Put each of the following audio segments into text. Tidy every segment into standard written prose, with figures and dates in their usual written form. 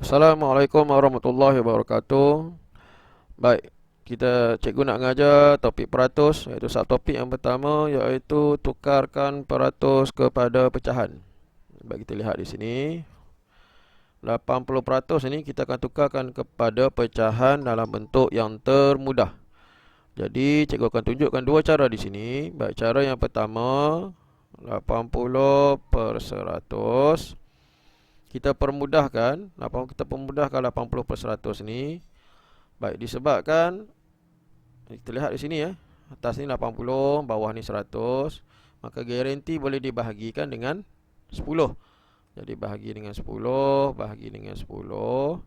Assalamualaikum warahmatullahi wabarakatuh. Baik, cikgu nak mengajar topik peratus, iaitu subtopik yang pertama iaitu tukarkan peratus kepada pecahan. Baik, kita lihat di sini 80% ini kita akan tukarkan kepada pecahan dalam bentuk yang termudah. Jadi cikgu akan tunjukkan dua cara di sini. Baik, cara yang pertama 80/100. Kita permudahkan 80% ni. Baik, disebabkan kita lihat di sini ya. Atas ni 80, bawah ni 100, maka garanti boleh dibahagikan dengan 10. Jadi bahagi dengan 10, bahagi dengan 10,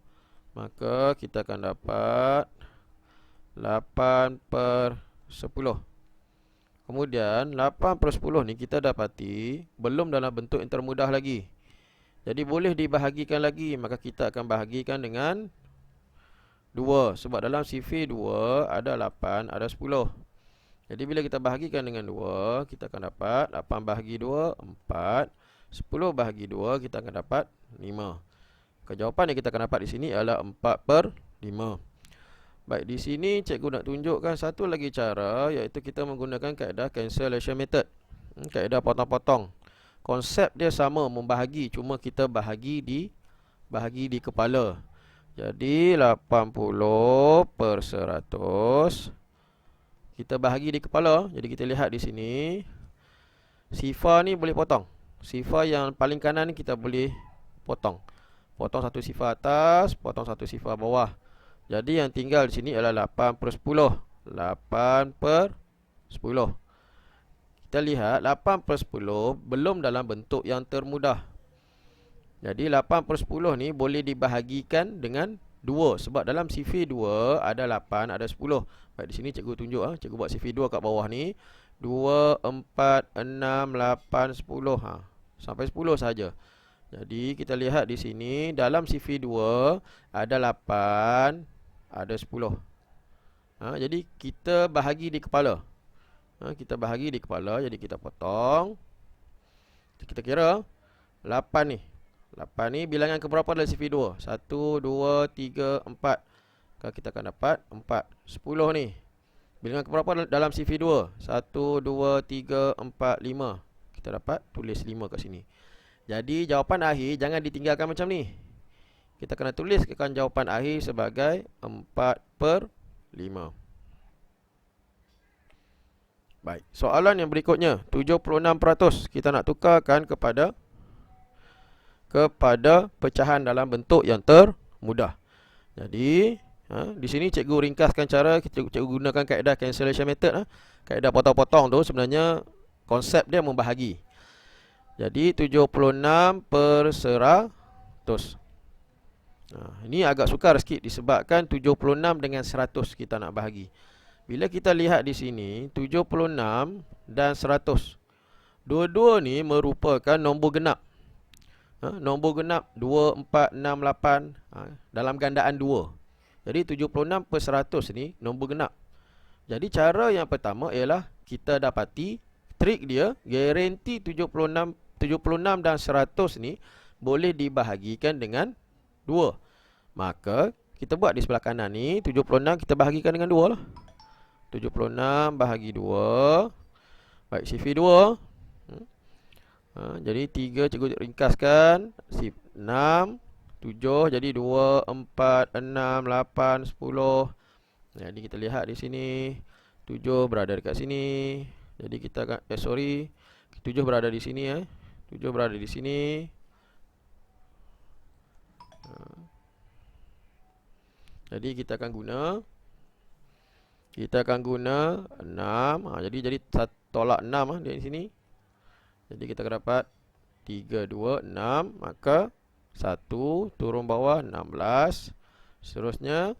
maka kita akan dapat 8/10. Kemudian 8/10 ni kita dapati belum dalam bentuk yang termudah lagi. Jadi boleh dibahagikan lagi, maka kita akan bahagikan dengan 2. Sebab dalam sifir 2 ada 8, ada 10. Jadi bila kita bahagikan dengan 2, kita akan dapat 8 bahagi 2, 4. 10 bahagi 2, kita akan dapat 5. Jawapan yang kita akan dapat di sini adalah 4/5. Baik, di sini cikgu nak tunjukkan satu lagi cara, iaitu kita menggunakan kaedah cancellation method, kaedah potong-potong. Konsep dia sama, membahagi, cuma kita bahagi di kepala. Jadi 80/100 kita bahagi di kepala. Jadi kita lihat di sini, sifar ni boleh potong. Sifar yang paling kanan ni kita boleh potong. Potong satu sifar atas, potong satu sifar bawah. Jadi yang tinggal di sini adalah 8/10. 8/10. Kita lihat 8/10 belum dalam bentuk yang termudah. Jadi 8/10 ni boleh dibahagikan dengan 2. Sebab dalam sifir 2 ada 8, ada 10. Baik, di sini cikgu tunjuk, cikgu buat sifir 2 kat bawah ni. 2, 4, 6, 8, 10. Sampai 10 saja. Jadi kita lihat di sini dalam sifir 2 ada 8, ada 10. Jadi kita bahagi di kepala. Kita bahagi di kepala, jadi kita potong. Kita kira 8 ni. 8 ni bilangan keberapa dalam sifir 2? 1, 2, 3, 4. Maka kita akan dapat 4. 10 ni bilangan keberapa dalam sifir 2? 1, 2, 3, 4, 5. Kita dapat tulis 5 kat sini. Jadi jawapan akhir jangan ditinggalkan macam ni. Kita kena tuliskan jawapan akhir sebagai 4/5. Baik, soalan yang berikutnya 76% kita nak tukarkan kepada pecahan dalam bentuk yang termudah. Jadi di sini cikgu ringkaskan cara. Cikgu gunakan kaedah cancellation method. Kaedah potong-potong tu sebenarnya konsep dia membahagi. Jadi 76/100. Ini agak sukar sikit disebabkan 76 dengan 100 kita nak bahagi. Bila kita lihat di sini 76 dan 100, dua-dua ni merupakan nombor genap. Nombor genap 2, 4, 6, 8 dalam gandaan 2. Jadi 76/100 ni nombor genap. Jadi cara yang pertama ialah kita dapati trik dia, garanti 76 dan 100 ni boleh dibahagikan dengan 2. Maka kita buat di sebelah kanan ni, 76 kita bahagikan dengan 2 lah. 76 bahagi 2. Baik, sifir 2. Jadi 3 cikgu ringkaskan. 6, 7. Jadi 2, 4, 6, 8, 10. Jadi kita lihat di sini 7 berada dekat sini. Jadi kita akan 7 berada di sini 7 berada di sini. Jadi kita akan guna 6. Jadi tolak 6 di sini. Jadi kita akan dapat 3, 2, 6. Maka 1 turun bawah 16. Seterusnya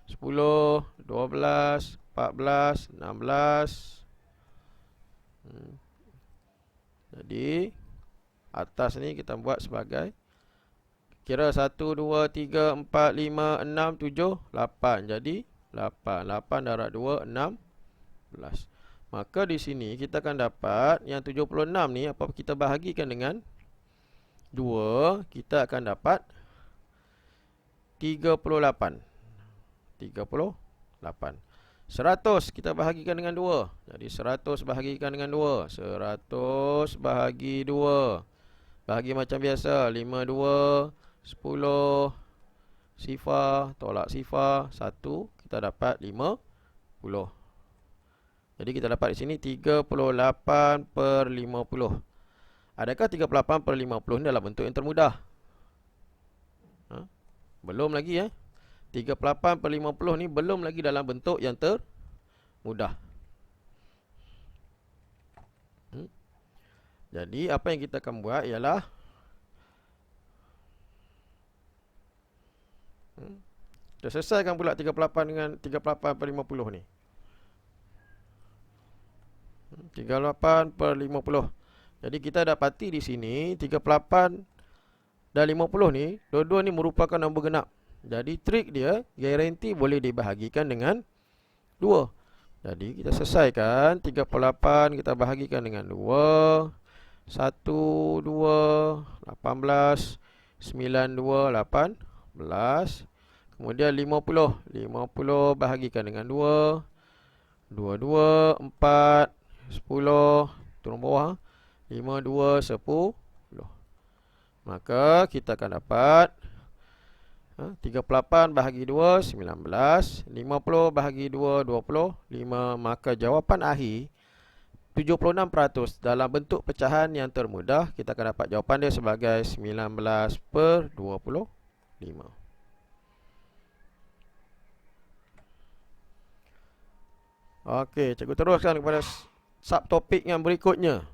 10, 12, 14, 16. Jadi atas ni kita buat sebagai kira 1, 2, 3, 4, 5, 6, 7, 8. Jadi 8 darab 2, 16. Maka di sini kita akan dapat yang 76 ni, apa kita bahagikan dengan 2, kita akan dapat 38. 38. 100 kita bahagikan dengan 2. Jadi 100 bahagikan dengan 2. 100 bahagi 2. Bahagi macam biasa. 5, 2, 10. Sifar, tolak sifar. 1, kita dapat 50. Jadi kita dapat di sini 38/50. Adakah 38/50 ni dalam bentuk yang termudah? Belum lagi ya. 38/50 ni belum lagi dalam bentuk yang termudah. Jadi apa yang kita akan buat ialah kita selesaikan pula 38 dengan 38/50 ni. 38/50. Jadi kita dapati di sini 38 dan 50 ni, dua-dua ni merupakan nombor genap. Jadi trik dia, garanti boleh dibahagikan dengan 2. Jadi kita selesaikan 38 kita bahagikan dengan 2. 1, 2, 18, 9, 2, 18. Kemudian 50. 50 bahagikan dengan 2. 2, 2, 4, 10. Turun bawah. 5, 2, 10. Maka kita akan dapat 38 bahagi 2, 19. 50 bahagi 2, 25. Maka jawapan akhir 76% dalam bentuk pecahan yang termudah. Kita akan dapat jawapan dia sebagai 19/25. Okey, cikgu teruskan kepada subtopik yang berikutnya.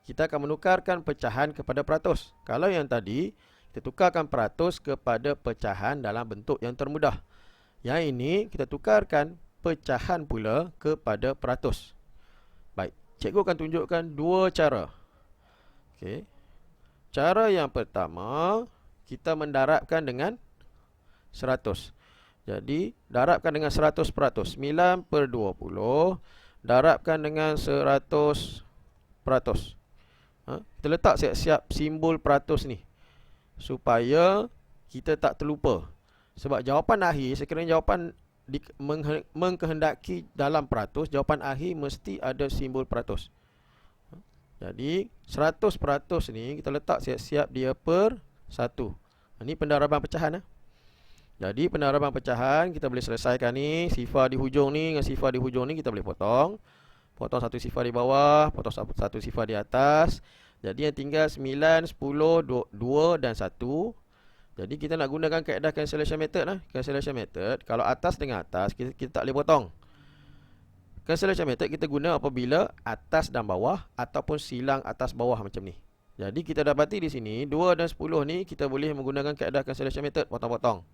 Kita akan menukarkan pecahan kepada peratus. Kalau yang tadi kita tukarkan peratus kepada pecahan dalam bentuk yang termudah. Yang ini kita tukarkan pecahan pula kepada peratus. Baik, cikgu akan tunjukkan dua cara. Okey. Cara yang pertama, kita mendarabkan dengan 100. Jadi, darabkan dengan 100%. 9/20 darabkan dengan 100%. Kita letak siap-siap simbol peratus ni supaya kita tak terlupa. Sebab jawapan akhir, sekiranya jawapan mengkehendaki dalam peratus, jawapan akhir mesti ada simbol peratus. Jadi 100% ni kita letak siap-siap dia per 1. Ini pendaraban pecahan. Jadi pendaraban pecahan kita boleh selesaikan ni. Sifar di hujung ni dengan sifar di hujung ni kita boleh potong. Potong satu sifar di bawah, potong satu sifar di atas. Jadi yang tinggal 9, 10, 2 dan 1. Jadi kita nak gunakan kaedah cancellation method lah. Cancellation method, kalau atas dengan atas kita tak boleh potong. Cancellation method kita guna apabila atas dan bawah ataupun silang atas bawah macam ni. Jadi kita dapati di sini 2 dan 10 ni kita boleh menggunakan kaedah cancellation method, potong-potong.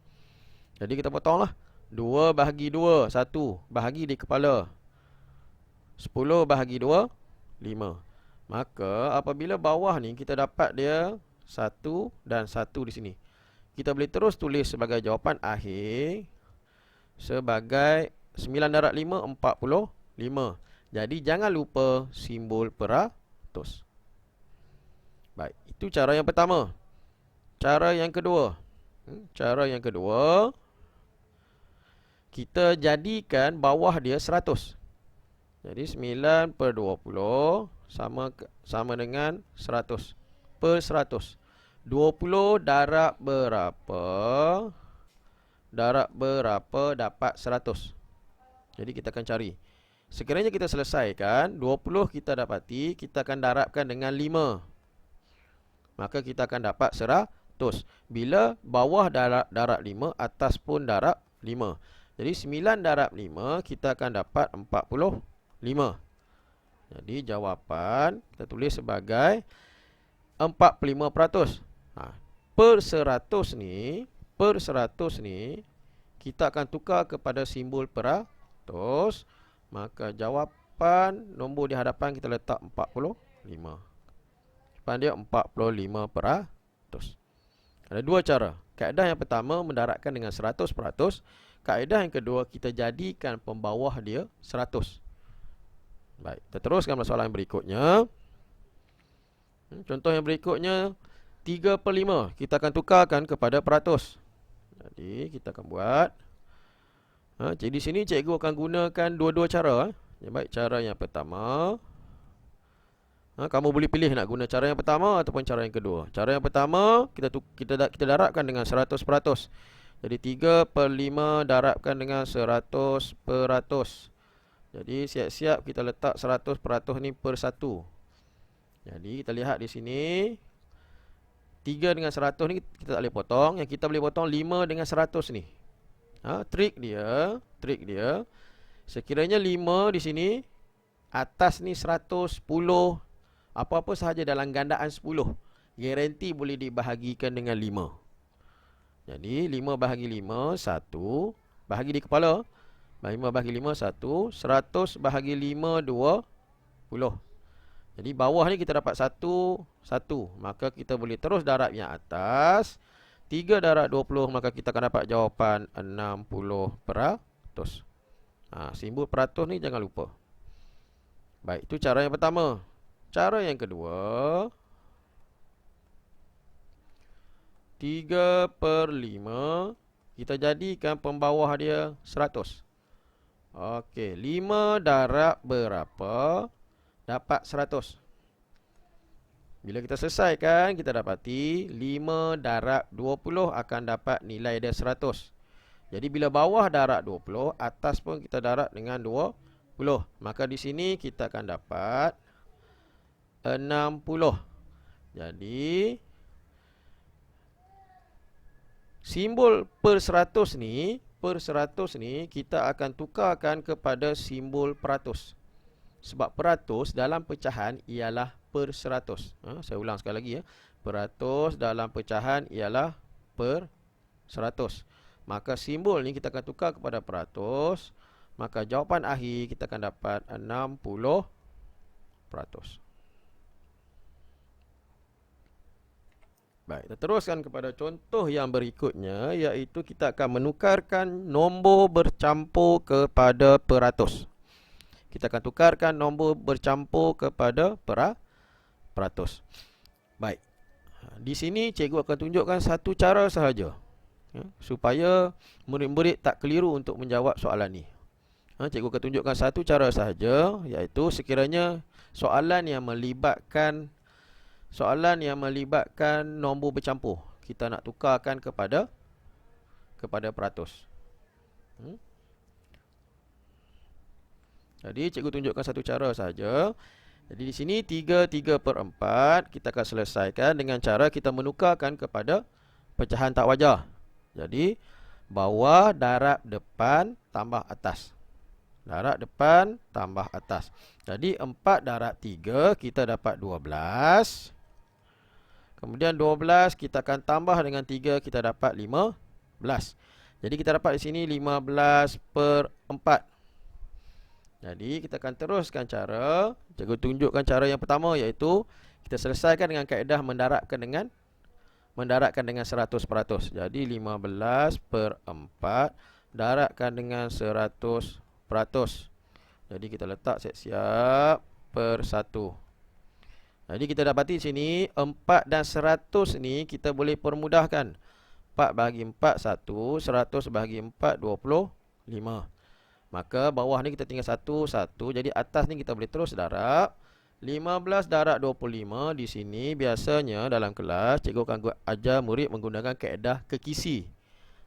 Jadi kita potonglah. 2 bahagi 2, 1 bahagi di kepala. 10 bahagi 2, 5. Maka apabila bawah ni kita dapat dia 1 dan 1 di sini, kita boleh terus tulis sebagai jawapan akhir sebagai 9/5, 45. Jadi jangan lupa simbol peratus. Baik, itu cara yang pertama. Cara yang kedua. Kita jadikan bawah dia 100. Jadi 9/20 sama dengan 100 per 100. 20 darab berapa? Darab berapa dapat 100? Jadi kita akan cari. Sekiranya kita selesaikan 20 kita dapati, kita akan darabkan dengan 5. Maka kita akan dapat 100. Bila bawah darab 5, atas pun darab 5. Jadi 9 darab 5 kita akan dapat 45. Jadi jawapan kita tulis sebagai 45%. Per 100 ni kita akan tukar kepada simbol peratus. Maka jawapan nombor di hadapan kita letak 45. Jawapan dia 45%. Ada dua cara. Kaedah yang pertama mendarabkan dengan 100%. Kaedah yang kedua kita jadikan pembawah dia 100. Baik, kita teruskan soalan yang berikutnya. Contoh yang berikutnya 3/5 kita akan tukarkan kepada peratus. Jadi kita akan buat. Jadi di sini cikgu akan gunakan dua-dua cara. Baik, cara yang pertama. Kamu boleh pilih nak guna cara yang pertama ataupun cara yang kedua. Cara yang pertama, kita darabkan dengan 100%. Jadi 3/5 darabkan dengan 100%. Jadi siap-siap kita letak 100% ni per 1. Jadi kita lihat di sini 3 dengan 100 ni kita tak boleh potong. Yang kita boleh potong 5 dengan 100 ni. Trik dia. Sekiranya 5 di sini, atas ni 110, apa-apa sahaja dalam gandaan 10, garanti boleh dibahagikan dengan 5. Jadi 5 bahagi 5, 1. Bahagi di kepala. 5 bahagi 5, 1. 100 bahagi 5, 20. Jadi bawah ni kita dapat 1, 1. Maka kita boleh terus darab yang atas. 3 darab 20, maka kita akan dapat jawapan 60%. Simbol peratus ni jangan lupa. Baik, itu cara yang pertama. Cara yang kedua, 3/5, kita jadikan pembawah dia 100. Okey, 5 darab berapa? Dapat 100. Bila kita selesaikan, kita dapati 5 darab 20 akan dapat nilai dia 100. Jadi bila bawah darab 20, atas pun kita darab dengan 20. Maka di sini kita akan dapat 60. Jadi simbol per 100 ni kita akan tukarkan kepada simbol peratus. Sebab peratus dalam pecahan ialah per 100. Saya ulang sekali lagi ya. Peratus dalam pecahan ialah per 100. Maka simbol ni kita akan tukar kepada peratus. Maka jawapan akhir kita akan dapat 60%. Baik, kita teruskan kepada contoh yang berikutnya, iaitu kita akan menukarkan nombor bercampur kepada peratus. Kita akan tukarkan nombor bercampur kepada peratus. Baik, di sini cikgu akan tunjukkan satu cara sahaja, supaya murid-murid tak keliru untuk menjawab soalan ni. Cikgu akan tunjukkan satu cara sahaja, iaitu sekiranya soalan yang melibatkan nombor bercampur, kita nak tukarkan kepada peratus. Jadi cikgu tunjukkan satu cara saja. Jadi di sini 3/4 kita akan selesaikan dengan cara kita menukarkan kepada pecahan tak wajar. Jadi bawah darab depan tambah atas. Darab depan tambah atas. Jadi 4 darab 3 kita dapat 12. Kemudian 12 kita akan tambah dengan 3, kita dapat 15. Jadi kita dapat di sini 15/4. Jadi kita akan teruskan cara. Cikgu tunjukkan cara yang pertama, iaitu kita selesaikan dengan kaedah mendaratkan dengan 100%. Jadi 15/4 daratkan dengan 100%. Jadi kita letak siap-siap per 1. Jadi kita dapati sini 4 dan 100 ni kita boleh permudahkan. 4 bahagi 4 1, 100 bahagi 4 25. Maka bawah ni kita tinggal 1 1. Jadi atas ni kita boleh terus darab. 15 darab 25 di sini biasanya dalam kelas cikgu akan ajar murid menggunakan kaedah kekisi.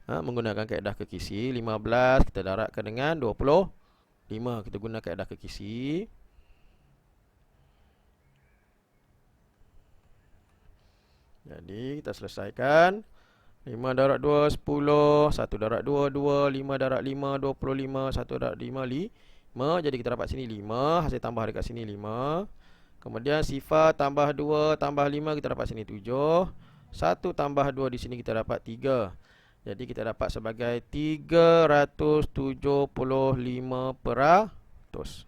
Menggunakan kaedah kekisi. 15 kita darabkan dengan 25. Kita guna kaedah kekisi. Jadi kita selesaikan. 5 darab 2 10, 1 darab 2 2, 5 darab 5 25, 1 darab 5 5. Jadi kita dapat sini 5, hasil tambah dekat sini 5. Kemudian sifar tambah 2 tambah 5 kita dapat sini 7. 1 tambah 2 di sini kita dapat 3. Jadi kita dapat sebagai 375%.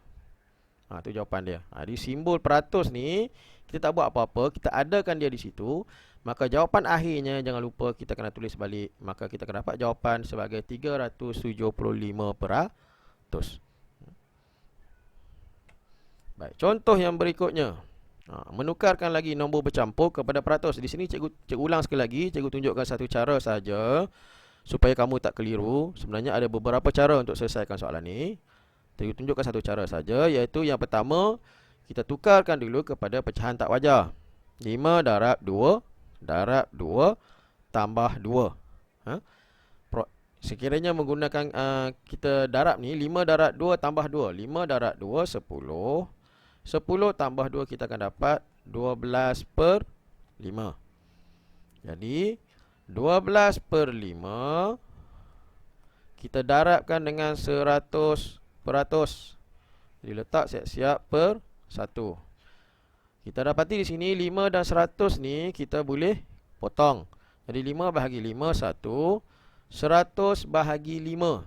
Itu jawapan dia. Di simbol peratus ni kita tak buat apa-apa, kita adakan dia di situ. Maka jawapan akhirnya jangan lupa kita kena tulis balik. Maka kita akan dapat jawapan sebagai 375%. Baik, contoh yang berikutnya. Menukarkan lagi nombor bercampur kepada peratus. Di sini cikgu ulang sekali lagi. Cikgu tunjukkan satu cara saja supaya kamu tak keliru, sebenarnya ada beberapa cara untuk selesaikan soalan ni. Saya tunjukkan satu cara saja, iaitu yang pertama, kita tukarkan dulu kepada pecahan tak wajar. 5 darab 2 tambah 2. Ha? Sekiranya menggunakan kita darab ni, 5 darab 2 tambah 2. 5 darab 2, 10. 10 tambah 2 kita akan dapat 12 per 5. Jadi 12 per 5 kita darabkan dengan 100%. Jadi letak siap-siap per 1. Kita dapati di sini 5 dan 100 ni kita boleh potong. Jadi 5 bahagi 5 1, 100 bahagi 5.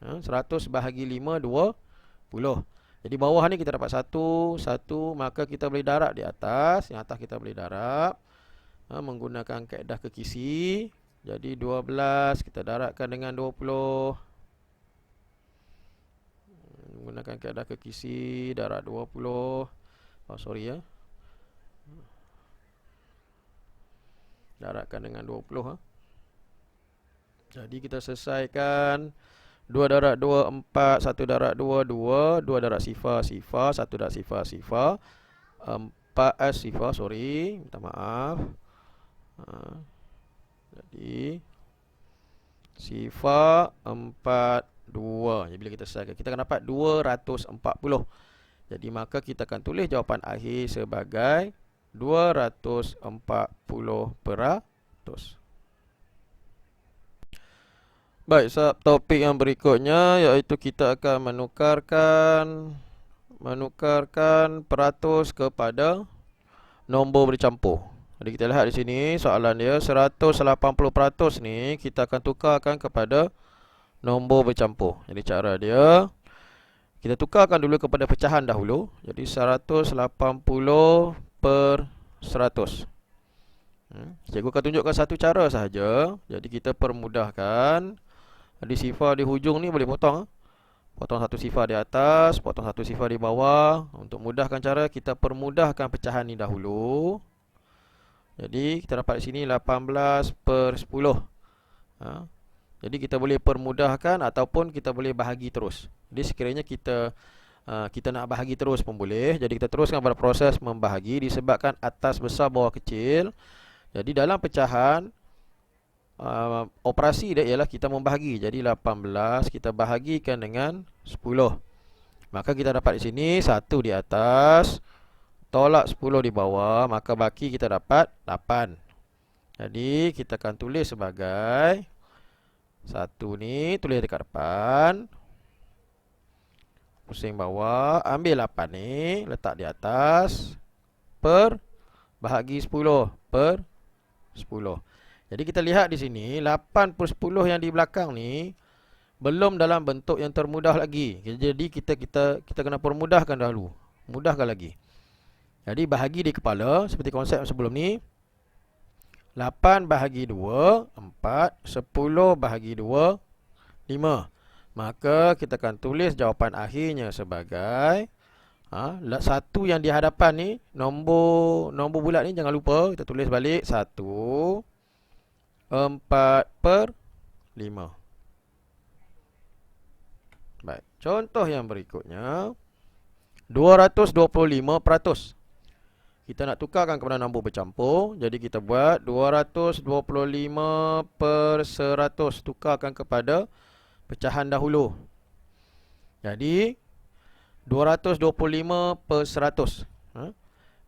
100 bahagi 5 20. Jadi bawah ni kita dapat 1, 1, maka kita boleh darab di atas. Yang atas kita boleh darab menggunakan kaedah kekisi. Jadi 12 kita darabkan dengan 20. Menggunakan kaedah kekisi, darab 20. Oh sorry ya. Darabkan dengan 20 Jadi kita selesaikan 2 darab 2 4, 1 darab 2 2, 2 darab sifar sifar, 1 darab sifar sifar, 4 sifar, sorry, minta maaf. Jadi sifar 42. Jadi bila kita selesaikan, kita akan dapat 240. Jadi maka kita akan tulis jawapan akhir sebagai 240%. Baik, topik yang berikutnya iaitu kita akan menukarkan peratus kepada nombor bercampur. Jadi kita lihat di sini soalan dia 180% ni kita akan tukarkan kepada nombor bercampur. Jadi cara dia, kita tukarkan dulu kepada pecahan dahulu. Jadi 180 per 100. Cikgu akan tunjukkan satu cara sahaja. Jadi kita permudahkan. Di sifar di hujung ni boleh potong. Potong satu sifar di atas, potong satu sifar di bawah. Untuk mudahkan cara, kita permudahkan pecahan ni dahulu. Jadi kita dapat di sini 18 per 10. Jadi kita boleh permudahkan ataupun kita boleh bahagi terus. Jadi sekiranya kita nak bahagi terus pun boleh. Jadi kita teruskan pada proses membahagi disebabkan atas besar bawah kecil. Jadi dalam pecahan operasi dia ialah kita membahagi. Jadi 18 kita bahagikan dengan 10. Maka kita dapat di sini 1 di atas, tolak 10 di bawah, maka baki kita dapat 8. Jadi kita akan tulis sebagai 1 ni tulis dekat depan, pusing bawah, ambil 8 ni letak di atas, per bahagi 10 per 10. Jadi kita lihat di sini 8 per 10 yang di belakang ni belum dalam bentuk yang termudah lagi. Jadi kita kena permudahkan dahulu. Mudahkan lagi. Jadi bahagi di kepala seperti konsep sebelum ni. 8 bahagi 2 4, 10 bahagi 2 5. Maka kita akan tulis jawapan akhirnya sebagai satu yang di hadapan ni, nombor bulat ni jangan lupa kita tulis balik 1 4 per 5. Baik, contoh yang berikutnya 225%. Kita nak tukarkan kepada nombor bercampur. Jadi kita buat 225 per 100. Tukarkan kepada pecahan dahulu. Jadi 225 per 100.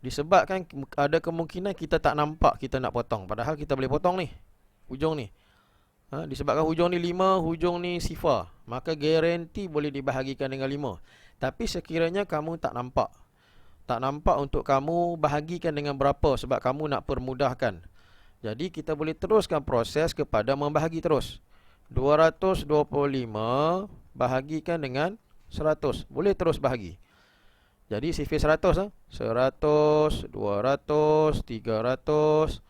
Disebabkan ada kemungkinan kita tak nampak kita nak potong. Padahal kita boleh potong ni, hujung ni. Disebabkan hujung ni 5, hujung ni sifar, maka garanti boleh dibahagikan dengan 5. Tapi sekiranya kamu tak nampak untuk kamu bahagikan dengan berapa, sebab kamu nak permudahkan. Jadi kita boleh teruskan proses kepada membahagi terus. 225 bahagikan dengan 100. Boleh terus bahagi. Jadi sifar 100 100, 200, 300.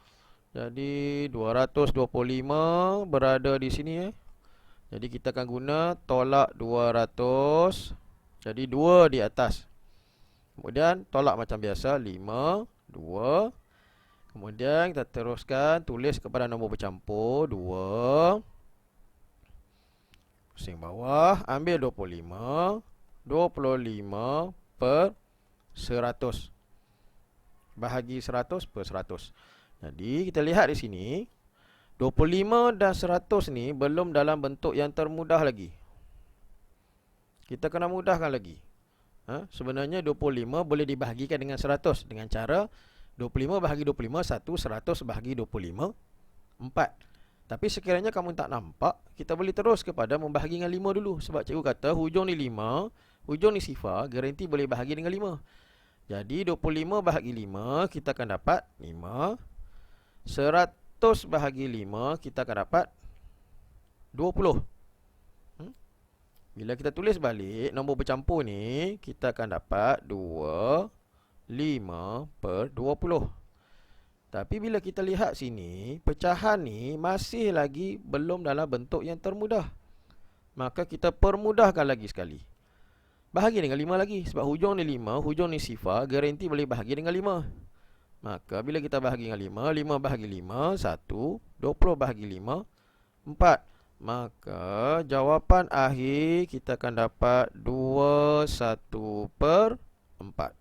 Jadi 225 berada di sini. Jadi kita akan guna tolak 200. Jadi 2 di atas. Kemudian tolak macam biasa 5, 2. Kemudian kita teruskan tulis kepada nombor bercampur 2. Pusing bawah, ambil 25. 25 per 100. Bahagi 100 per 100. Jadi kita lihat di sini 25 dan 100 ni belum dalam bentuk yang termudah lagi. Kita kena mudahkan lagi. Sebenarnya 25 boleh dibahagikan dengan 100 dengan cara 25 bahagi 25 1, 100 bahagi 25 4. Tapi sekiranya kamu tak nampak, kita boleh terus kepada membahagi dengan 5 dulu. Sebab cikgu kata hujung ni 5, hujung ni sifar, garanti boleh bahagi dengan 5. Jadi 25 bahagi 5 kita akan dapat 5. 100 bahagi 5 kita akan dapat 20. Bila kita tulis balik nombor bercampur ni, kita akan dapat 2, 5 per 20. Tapi bila kita lihat sini, pecahan ni masih lagi belum dalam bentuk yang termudah. Maka kita permudahkan lagi sekali. Bahagi dengan 5 lagi. Sebab hujung ni 5, hujung ni sifar, garanti boleh bahagi dengan 5. Maka bila kita bahagi dengan 5, 5 bahagi 5, 1, 20 bahagi 5, 4. Maka jawapan akhir kita akan dapat 21 per 4.